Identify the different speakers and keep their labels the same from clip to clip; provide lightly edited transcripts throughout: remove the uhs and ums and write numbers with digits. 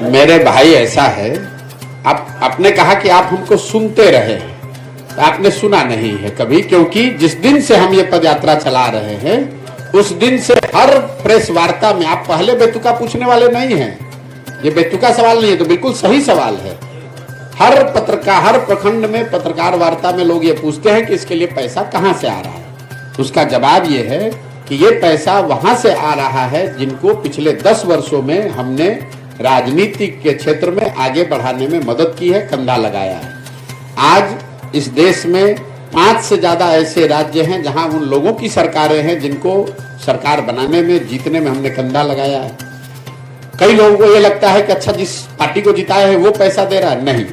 Speaker 1: मेरे भाई ऐसा है, आपने कहा कि आप हमको सुनते रहे, आपने सुना नहीं है कभी, क्योंकि जिस दिन से हम ये पदयात्रा चला रहे हैं उस दिन से हर प्रेस वार्ता में आप पहले बेतुका पूछने वाले नहीं हैं। ये बेतुका सवाल नहीं है, तो बिल्कुल सही सवाल है। हर पत्रकार, हर प्रखंड में पत्रकार वार्ता में लोग ये पूछते हैं कि इसके लिए पैसा कहां से आ रहा है। उसका जवाब ये है कि ये पैसा वहां से आ रहा है जिनको पिछले 10 वर्षों में हमने राजनीति के क्षेत्र में आगे बढ़ाने में मदद की है, कंधा लगाया है। आज इस देश में 5 से ज्यादा ऐसे राज्य हैं जहां उन लोगों की सरकारें हैं जिनको सरकार बनाने में, जीतने में हमने कंधा लगाया है। कई लोगों को ये लगता है कि अच्छा, जिस पार्टी को जिताया है वो पैसा दे रहा है। नहीं,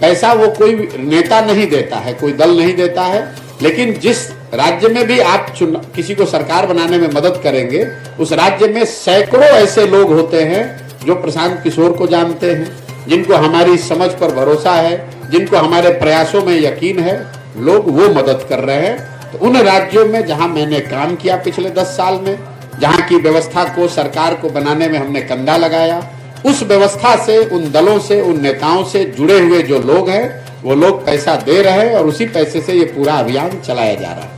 Speaker 1: पैसा वो कोई नेता नहीं देता है, कोई दल नहीं देता है, लेकिन जिस राज्य में भी आप किसी को सरकार बनाने में मदद करेंगे, उस राज्य में सैकड़ों ऐसे लोग होते हैं जो प्रशांत किशोर को जानते हैं, जिनको हमारी समझ पर भरोसा है, जिनको हमारे प्रयासों में यकीन है, लोग वो मदद कर रहे हैं। तो उन राज्यों में जहां मैंने काम किया पिछले 10 साल में, जहां की व्यवस्था को, सरकार को बनाने में हमने कंधा लगाया, उस व्यवस्था से, उन दलों से, उन नेताओं से जुड़े हुए जो लोग हैं, वो लोग पैसा दे रहे हैं और उसी पैसे से ये पूरा अभियान चलाया जा रहा है।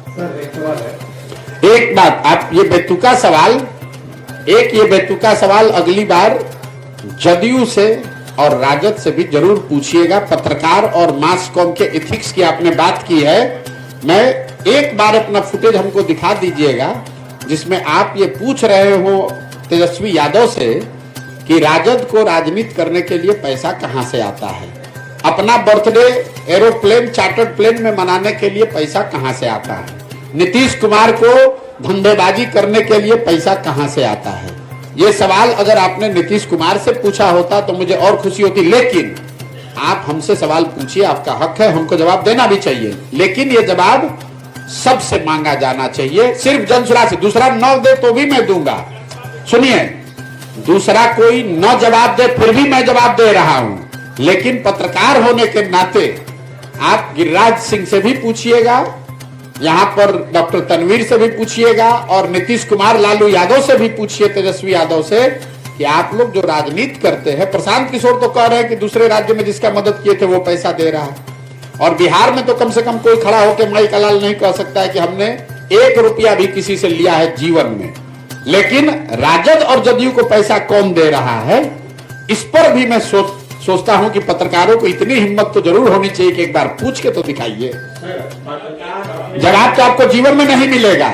Speaker 1: एक बात, आप ये बेतुका सवाल अगली बार जदयू से और राजद से भी जरूर पूछिएगा। पत्रकार और मास कॉम के एथिक्स की आपने बात की है, मैं एक बार अपना फुटेज हमको दिखा दीजिएगा जिसमें आप ये पूछ रहे हो तेजस्वी यादव से कि राजद को राजनीति करने के लिए पैसा कहां से आता है, अपना बर्थडे एरोप्लेन, चार्टर्ड प्लेन में मनाने के लिए पैसा कहां से आता है, नीतीश कुमार को धंधेबाजी करने के लिए पैसा कहां से आता है। ये सवाल अगर आपने नीतीश कुमार से पूछा होता तो मुझे और खुशी होती, लेकिन आप हमसे सवाल पूछिए, आपका हक है, हमको जवाब देना भी चाहिए, लेकिन ये जवाब सबसे मांगा जाना चाहिए, सिर्फ जनसुरा से। दूसरा न दे तो भी मैं दूंगा। सुनिए, दूसरा कोई न जवाब दे फिर भी मैं जवाब दे रहा हूं, लेकिन पत्रकार होने के नाते आप गिरिराज सिंह से भी पूछिएगा, यहां पर डॉक्टर तनवीर से भी पूछिएगा और नीतीश कुमार, लालू यादव से भी पूछिए, तेजस्वी यादव से, कि आप लोग जो राजनीति करते हैं, प्रशांत किशोर तो कह रहे हैं कि दूसरे राज्य में जिसका मदद किए थे वो पैसा दे रहा है, और बिहार में तो कम से कम कोई खड़ा होकर माई का लाल नहीं कह सकता है कि हमने 1 रुपया भी किसी से लिया है जीवन में। लेकिन राजद और जदयू को पैसा कौन दे रहा है, इस पर भी मैं सोचता हूं कि पत्रकारों को इतनी हिम्मत तो जरूर होनी चाहिए कि एक बार पूछ के तो दिखाइए। जवाब तो आपको जीवन में नहीं मिलेगा।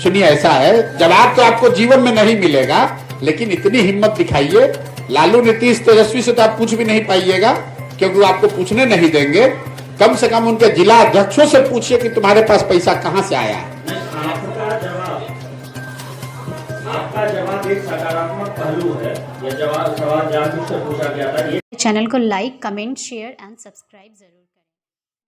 Speaker 1: सुनिए, ऐसा है, जवाब तो आपको जीवन में नहीं मिलेगा, लेकिन इतनी हिम्मत दिखाइए। लालू, नीतीश, तेजस्वी से तो आप पूछ भी नहीं पाइएगा, क्योंकि वो आपको पूछने नहीं देंगे। कम से कम उनके जिला अध्यक्षों से पूछिए कि तुम्हारे पास पैसा कहां से आया।
Speaker 2: आपका जवाब एक सकारात्मक पहलू है। यह सवाल जानबूझकर पूछा गया था। चैनल को like, comment, share and subscribe जरूर।